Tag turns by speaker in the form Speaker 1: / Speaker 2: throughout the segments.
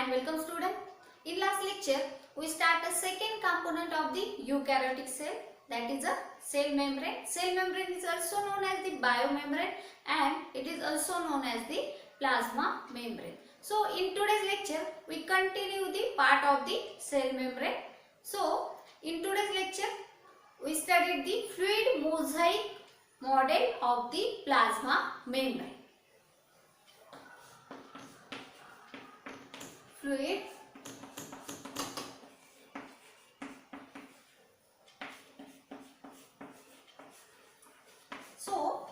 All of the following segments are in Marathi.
Speaker 1: and welcome student. In last lecture we start the second component of the eukaryotic cell, that is a cell membrane. Cell membrane is also known as the biomembrane and it is also known as the plasma membrane. So in today's lecture we continue the part of the cell membrane. So in today's lecture we studied the fluid mosaic model of the plasma membrane. Fluid so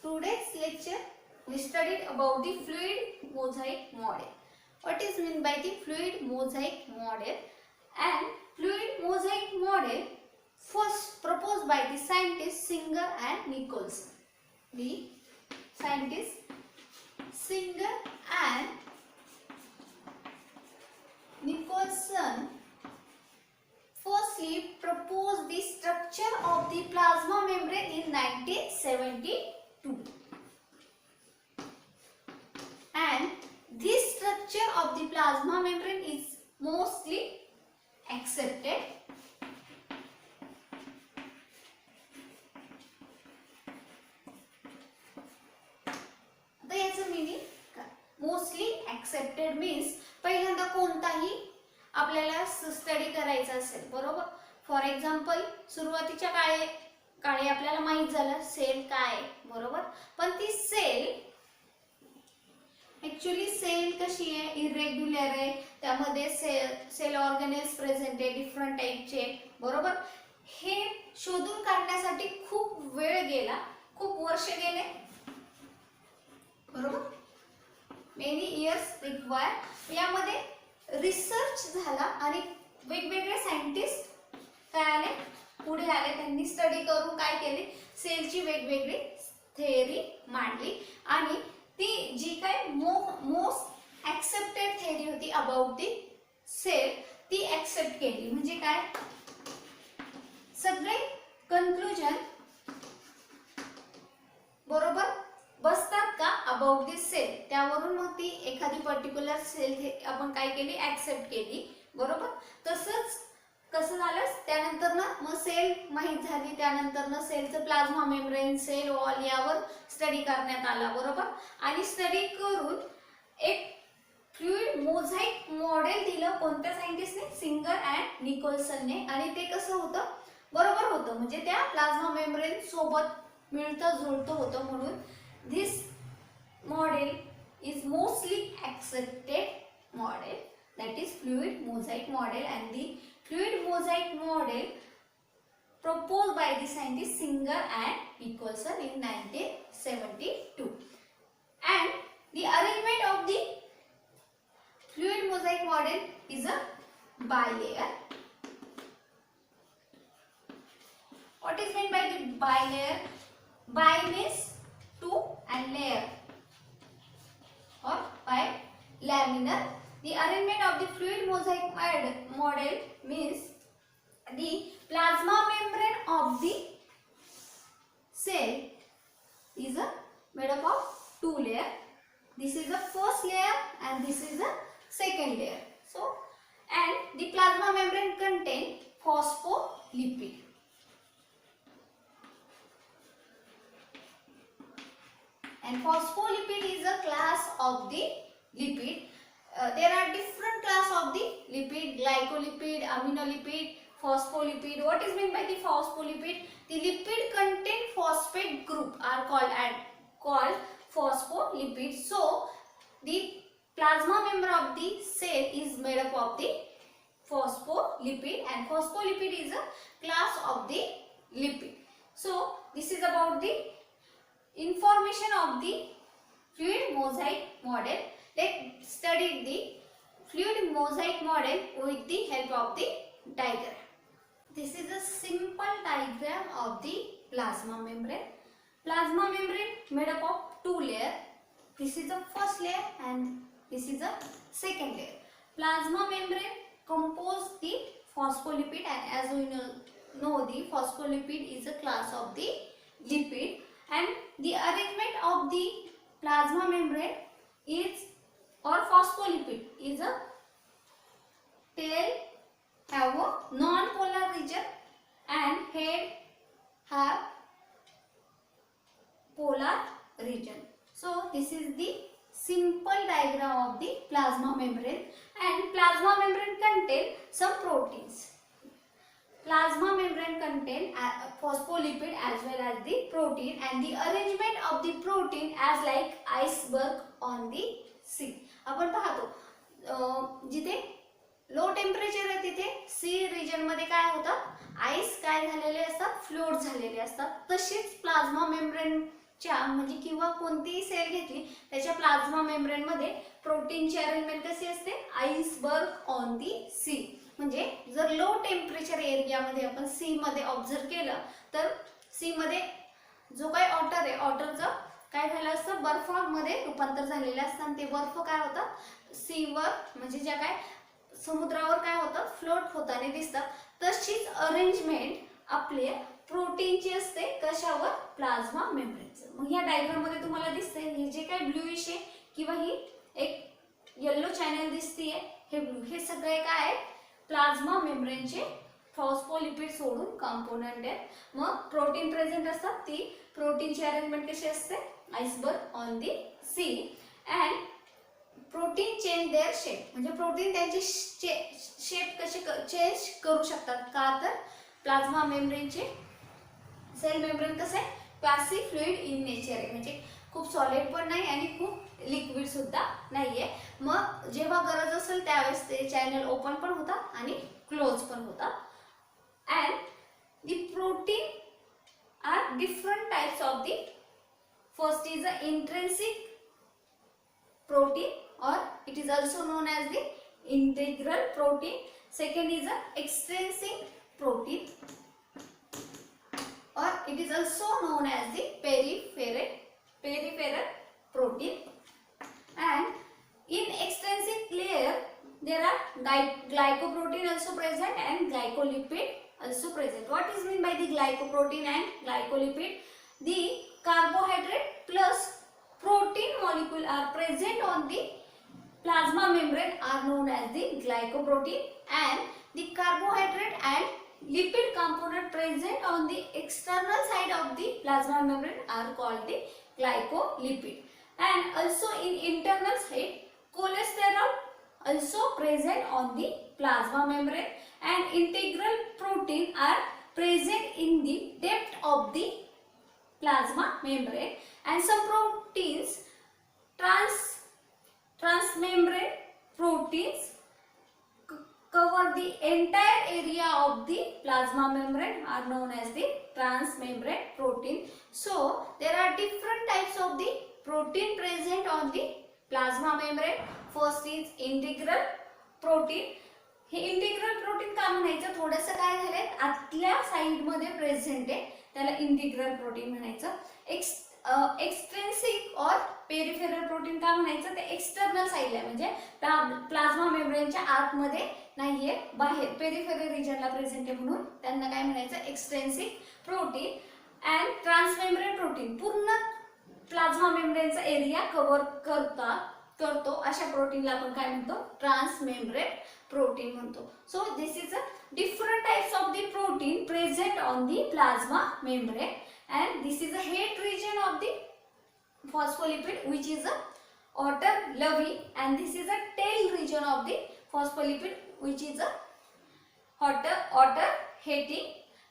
Speaker 1: today's lecture we studied about the fluid mosaic model. What is meant by the fluid mosaic model? And fluid mosaic model first proposed by the scientists Singer and Nicholson. The scientists Singer and Nicholson firstly proposed the structure of the plasma membrane in 1972. And this structure of the plasma membrane is mostly accepted. आता याचं मीनिंग मोस्टली एक्सेप्टेड मीन्स पहिल्यांदा कोणताही आपल्याला स्टडी करायचा असेल, बरोबर. फॉर एक्झाम्पल सुरुवातीच्या काळी आपल्याला माहित झालं सेल काय आहे, बरोबर. पण ती सेल ऍक्च्युअली सेल कशी आहे, इरेग्युलर आहे, त्यामध्ये सेल ऑर्गेनेल्स प्रेझेंट आहे डिफरंट टाइपचे, बरोबर. हे शोधून काढण्यासाठी खूप वेळ गेला, खूप वर्ष गेले, बरोबर. Many years require. यामध्ये रिसर्च झाला आणि वेगवेगळे सायंटिस्ट काय आले, पुढे आले. त्यांनी स्टडी करून काय केले, सेलची वेगवेगळी थेअरी मांडली आणि ती जी काय मोस्ट ऍक्सेप्टेड थेअरी होती अबाउट दी सेल ती ऍक्सेप्ट केली. म्हणजे काय, सगळे कन्क्लुजन बरोबर बसतात का अबाउट दिस सेल, त्यावरून मग ती एखादी पर्टिक्युलर सेल आपण काय केली, ऍक्सेप्ट केली, बरोबर. तसंच कसं झालं, त्यानंतर ना मग सेल माहित झाली, त्यानंतर ना सेलचं प्लाझ्मा मेम्ब्रेन, सेल वॉल यावर स्टडी करण्यात आला, बरोबर. आणि स्टडी करून एक फ्लुइड मोझाइक मॉडेल दिलं कोणत्या सायंटिस्टने, सिंगर अँड निकोल्सनने. आणि ते कसं होतं, बरोबर होतं, म्हणजे त्या प्लाझ्मा मेम्ब्रेन सोबत मिळतं जुळतं होतं. म्हणून this model is mostly accepted model, that is fluid mosaic model, and the fluid mosaic model proposed by the scientists Singer and Nicholson in 1972. And the arrangement of the fluid mosaic model is a bilayer. What is meant by the bilayer? Bi means two and layer or bilaminar. The arrangement of the fluid mosaic model means the plasma membrane of the cell is made up of two layers. This is the first layer and this is the second layer. So, and the plasma membrane contain phospholipid. And phospholipid is a class of the lipid. There are different class of the lipid: glycolipid, aminolipid, phospholipid. What is meant by the phospholipid? The lipid contain phosphate group are called phospholipid. So the plasma member of the cell is made up of the phospholipid, and phospholipid is a class of the lipid. So this is about the information of the fluid mosaic model. Let's study the fluid mosaic model with the help of the diagram. This is a simple diagram of the plasma membrane. Plasma membrane made up of two layers. This is the first layer and this is the second layer. Plasma membrane compose the phospholipid, and as we know the phospholipid is a class of the lipid. And the arrangement of the plasma membrane is or phospholipid is a tail have a non-polar region and head have polar region. So this is the simple diagram of the plasma membrane, and plasma membrane contain some proteins. Plasma membrane contain phospholipid as well as the protein, and the arrangement of the protein as like iceberg on the sea. आपण पाहतो जिथे लो टेम्परेचर आहे तिथे सी रिजन मध्ये काय होतं, आईस काय झालेले असतात, फ्लोट झालेले असतात. तशीच प्लाझ्मा मेम्ब्रेनच्या म्हणजे किंवा कोणतीही सेल घेतली त्याच्या प्लाझ्मा मेम्ब्रेन मध्ये प्रोटीनची अरेंजमेंट कशी असते, आईसबर्ग ऑन दी सी. म्हणजे जर लो टेम्परेचर एरियामध्ये आपण सी मध्ये ऑब्झर्व केलं तर सी मध्ये जो काही ऑटर आहे, ऑटरचं काय झालं असतं, बर्फामध्ये रूपांतर झालेलं असतं आणि ते बर्फ काय होतात सीवर म्हणजे ज्या काय समुद्रावर काय होतं, फ्लोट होताना दिसतात. तशीच अरेंजमेंट आपले प्रोटीनची असते कशावर, प्लाझ्मा मेम्ब्रेनचं. मग या डायग्राम मध्ये तुम्हाला दिसते हे जे काय ब्लूइश आहे किंवा ही एक येलो चॅनल दिसतीये, हे ब्लू, हे सगळे काय आहे, प्लाझ्मा मेम्ब्रेनचे फॉस्फोलिपिड सोडून कंपोनेंट आहेत. मग प्रोटीन प्रेझेंट असतात, ती प्रोटीनची अरेंजमेंट कशी असते, iceberg on the sea. And protein change their shape, म्हणजे प्रोटीन त्यांची शेप कशी चेंज करू शकतात का, तर प्लाझ्मा मेम्ब्रेनचे सेल मेम्ब्रेन कसं आहे, पॅसिव्ह फ्लुइड इन नेचर आहे, म्हणजे खूप सॉलिड पण नाही आणि खूप लिक्विड सुद्धा नाहीये. मग जेव्हा गरज असेल त्यावेळेस ते चॅनल ओपन पण होतात आणि क्लोज पण होतात. And the protein are different types of the, first is a intrinsic protein or it is also known as the integral protein. Second is a extrinsic protein or it is also known as the peripheral protein. And in extrinsic layer there are glycoprotein also present and glycolipid also present. What is mean by the glycoprotein and glycolipid? The carbohydrate plus protein molecule are present on the plasma membrane are known as the glycoprotein, and the carbohydrate and lipid component present on the external side of the plasma membrane are called the glycolipid. And also in internal side cholesterol also present on the plasma membrane, and integral protein are present in the depth of the plasma membrane, and some proteins transmembrane proteins cover the entire area of the plasma membrane are known as the transmembrane protein. So there are different types of the protein present on the plasma membrane. First is integral protein. हे इंटिग्रल प्रोटीन का म्हणायचं, थोडंसं काय झालंय आतल्या साइड मध्ये प्रेझेंट आहे त्याला इंटिग्रल प्रोटीन म्हणायचं. एक्सट्रिन्सिक और पेरिफेरल प्रोटीन का म्हणायचं, ते एक्सटर्नल साइडला म्हणजे प्लाझ्मा मेम्ब्रेनच्या आतमध्ये नाहीये, बाहेर पेरिफेरल रिजनला प्रेझेंट आहे म्हणून त्यांना काय म्हणायचं, एक्सट्रिन्सिक प्रोटीन. अँड ट्रान्समेम्ब्रेन प्रोटीन पूर्ण प्लाझ्मा मेम्ब्रेनचा एरिया कव्हर करतो अशा प्रोटीनला आपण काय म्हणतो, ट्रान्समेम्ब्रेन प्रोटीन म्हणतो. So this is a different types of the protein present on the plasma membrane, and this is a head region of the phospholipid which is a outer lovely, and this is a tail region of the phospholipid which is a outer heady,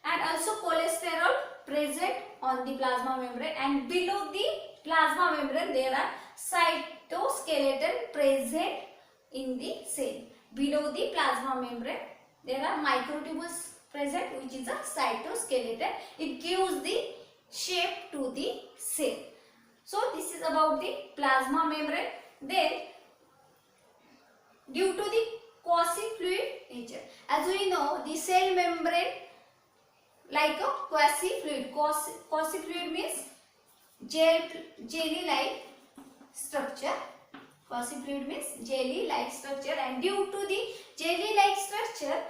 Speaker 1: and also cholesterol present on the plasma membrane, and below the plasma membrane there are cytoskeleton present in the cell. Below the plasma membrane there are microtubules present which is a cytoskeleton. It gives the shape to the cell. So this is about the plasma membrane. Then due to the quasi-fluid nature, as we know the cell membrane like a quasi-fluid. Quasi-fluid means jelly-like structure. Quasi-fluid means jelly-like structure, and due to the jelly-like structure,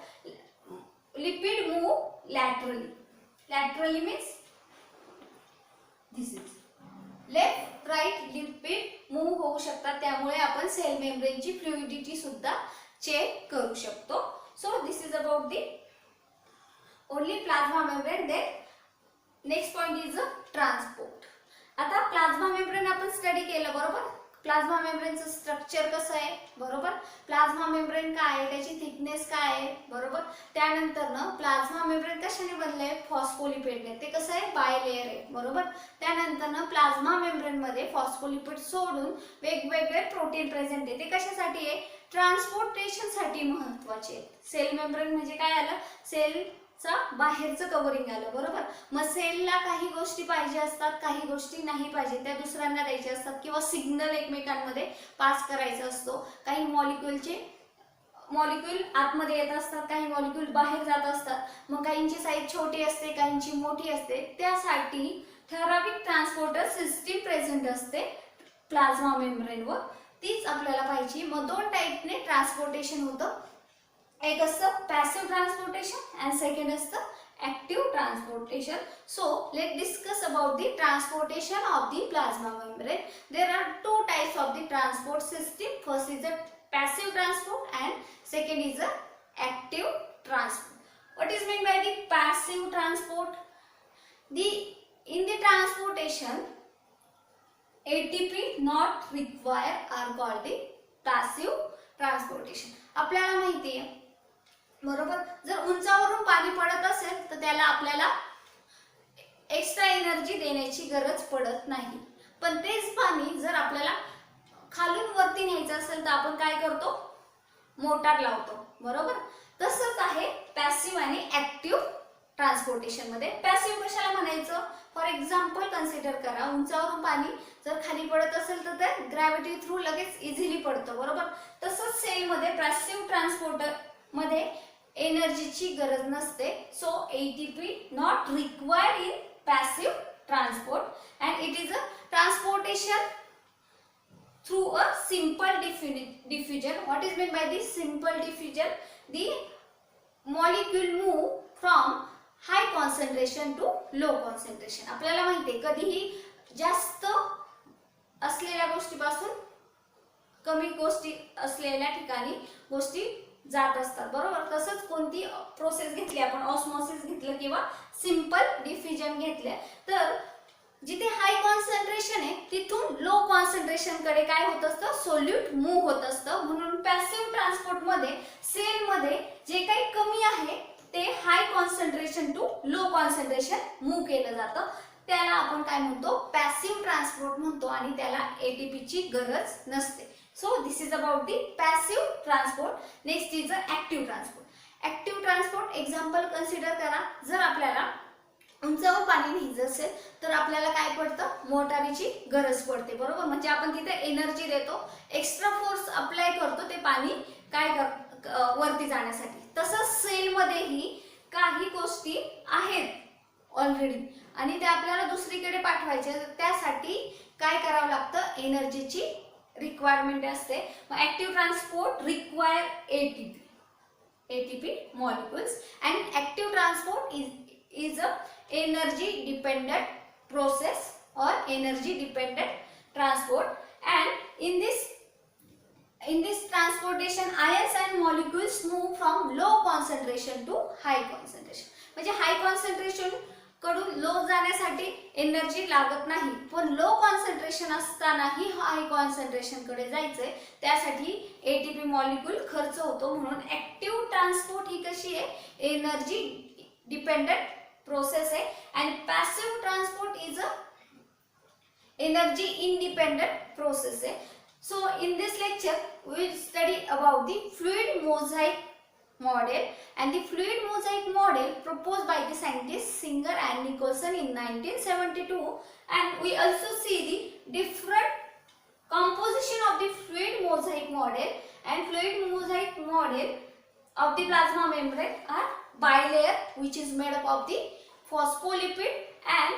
Speaker 1: lipid move laterally. Laterally means this is left right lipid move होऊ शकतात, त्यामुळे आपण सेल मेम्ब्रेनची फ्लुइडिटी सुद्धा चेक करू शकतो. So this is about the only plasma membrane. Then next point is transport. आता प्लाझ्मा मेम्ब्रेन आपण स्टडी केलं बरोबर. प्लाझ्मा मेम्ब्रेनचं स्ट्रक्चर कसं आहे बरोबर. प्लाझ्मा मेम्ब्रेन काय आहे, त्याची थिकनेस काय आहे बरोबर. त्यानंतर ना प्लाझ्मा मेम्ब्रेन कशाने बनलंय, फॉस्फोलिपिडने. ते कसं आहे, बायलेयर आहे बरोबर. त्यानंतर ना प्लाझ्मा मेम्ब्रेन मध्ये फॉस्फोलिपिड सोडून वेगवेगळे प्रोटीन प्रेझेंट आहे. ते कशासाठी आहे, ट्रान्सपोर्टेशन साठी महत्वाचे आहेत. सेल मेम्ब्रेन म्हणजे काय आलं, सेलचा बाहेरचं कव्हरिंग आलं बरोबर. मग सेलला काही गोष्टी पाहिजे असतात, काही गोष्टी नाही पाहिजे, त्या दुसऱ्यांना द्यायच्या असतात किंवा सिग्नल एकमेकांमध्ये पास करायचा असतो. काही मॉलिक्यूल आतमध्ये येत असतात, काही मॉलिक्यूल बाहेर जात असतात. मग काहींची साईज छोटी असते, काहींची मोठी असते. त्यासाठी ठराविक ट्रान्सपोर्टर सिस्टीम प्रेझेंट असते प्लाझ्मा मेम्ब्रेनवर, तीच आपल्याला पाहिजे. मग दोन टाईपने ट्रान्सपोर्टेशन होतं. एक असतं पॅसिव्ह ट्रान्सपोर्टेशन अँड सेकंड असतं active transportation. So let's discuss about the transportation of the plasma membrane. There are two types of the transport system. First is the passive transport and second is the active transport. What is meant by the passive transport? In the transportation, ATP not required are called the passive transportation. आपल्याला माहिती आहे बरोबर, जर उंचावरून पाणी पडत असेल तर त्याला आपल्याला एक्स्ट्रा एनर्जी देण्याची गरज पडत नाही. पण तेच पाणी जर आपल्याला खालून वरती न्यायचं असेल तर आपण काय करतो, मोटार लावतो बरोबर. तसंच आहे पॅसिव्ह आणि ऍक्टिव्ह ट्रान्सपोर्टेशन मध्ये. पॅसिव्ह कशाला म्हणायचं, फॉर एक्झाम्पल कन्सिडर करा, उंचावरून पाणी जर खाली पडत असेल तर ते ग्रॅव्हिटी थ्रू लगेच इझिली पडतं बरोबर. तसंच सेल मध्ये पॅसिव्ह ट्रान्सपोर्टर मध्ये एनर्जीची गरज नसते. So ATP not required in passive transport and it is a transportation through a simple diffusion. What is meant by this simple diffusion? The molecule move from high concentration to low concentration. आपल्याला माहिती आहे कधीही जास्त असलेल्या गोष्टीपासून कमी गोष्टी असलेल्या ठिकाणी गोष्टी जात असतात बरोबर. तसंच कोणती प्रोसेस घेतली आपण, ऑस्मॉसिस घेतलं किंवा सिंपल डिफ्युजन घेतलं, तर जिथे हाय कॉन्सन्ट्रेशन आहे तिथून लो कॉन्सन्ट्रेशन कडे काय होत असतं, सोल्यूट मूव्ह होत असतं. म्हणून पॅसिव्ह ट्रान्सपोर्ट मध्ये सेल मध्ये जे काही कमी आहे ते high concentration to low concentration move केलं जातं. त्याला आपण काय म्हणतो, पॅसिव्ह ट्रान्सपोर्ट म्हणतो आणि त्याला ATP ची गरज नसते. So this is about the passive transport. Next is the active transport. Active transport example consider करा, जर आपल्याला उंचावर पाणी न्यायचं असेल तर आपल्याला काय पडतं, मोटारीची गरज पडते बरोबर. म्हणजे आपण तिथे एनर्जी देतो, एक्स्ट्रा फोर्स अप्लाय करतो ते पाणी वरती जाण्यासाठी. तसंच सेल मध्येही काही गोष्टी आहेत ऑलरेडी आणि त्या आपल्याला दुसरीकडे पाठवायच्या, त्यासाठी काय करावं लागतं, एनर्जीची रिक्वायरमेंट असते. मग active transport require ATP molecules and active transport is a energy dependent process or energy dependent transport. And in this transportation ions and molecules move from low concentration to high concentration. म्हणजे हाय कॉन्सन्ट्रेशन कडून लो जाण्यासाठी एनर्जी लागत नाही, पण लो कॉन्सन्ट्रेशन असतानाही हाय कॉन्सन्ट्रेशन कडे जायचंय त्यासाठी ATP मॉलिक्यूल खर्च होतो. म्हणून ऍक्टिव्ह ट्रान्सपोर्ट ही कशी आहे, एनर्जी डिपेंडंट प्रोसेस आहे. आणि passive transport is a energy independent process आहे. So in this lecture we will study about the fluid mosaic model, and the fluid mosaic model proposed by the scientist Singer and Nicholson in 1972. And we also see the different composition of the fluid mosaic model. And fluid mosaic model of the plasma membrane are bilayer, which is made up of the phospholipid, and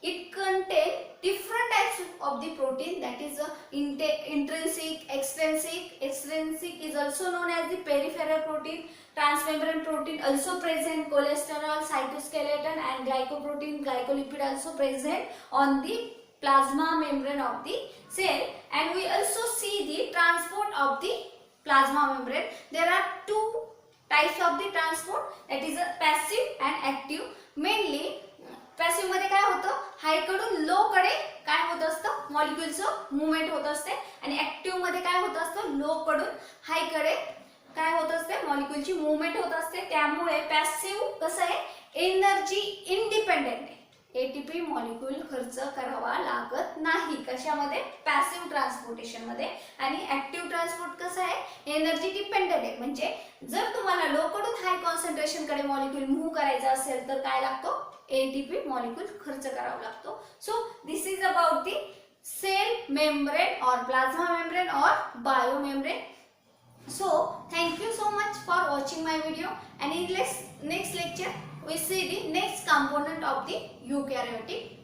Speaker 1: it contains different types of the protein, that is intrinsic, extrinsic. Extrinsic is also known as the peripheral protein. Transmembrane protein also present, cholesterol, cytoskeleton and glycoprotein, glycolipid also present on the plasma membrane of the cell, and we also see the transport of the plasma membrane. There are two types of the transport, that is a passive and active. Mainly passive मध्ये काय होतं, हाय कडून लो कडे काय होत असतं, मॉलिक्युलचं मूवमेंट होत असते, आणि ऍक्टिव्ह मध्ये काय होत असतं, लो कडून हाय कडे काय होत असते, मॉलिक्युलची मूवमेंट होत असते. त्यामुळे पॅसिव्ह कसं आहे, एनर्जी इंडिपेंडेंट आहे. एटीपी मॉलिक्युल खर्च करावा लागत नाही कशामध्ये, पॅसिव्ह ट्रान्सपोर्टेशन मध्ये. आणि ऍक्टिव्ह ट्रान्सपोर्ट कसं आहे, एनर्जी डिपेंडेंट आहे. म्हणजे जर तुम्हाला लो कडून हाय कॉन्सन्ट्रेशन कडे मॉलिक्युल मूव्ह करायचं असेल तर काय लागतो, एटीपी मॉलिक्युल खर्च करावा लागतो. So this is about the cell membrane or plasma membrane or biomembrane. So thank you so much for watching my video, and in next lecture we see the next component of the eukaryotic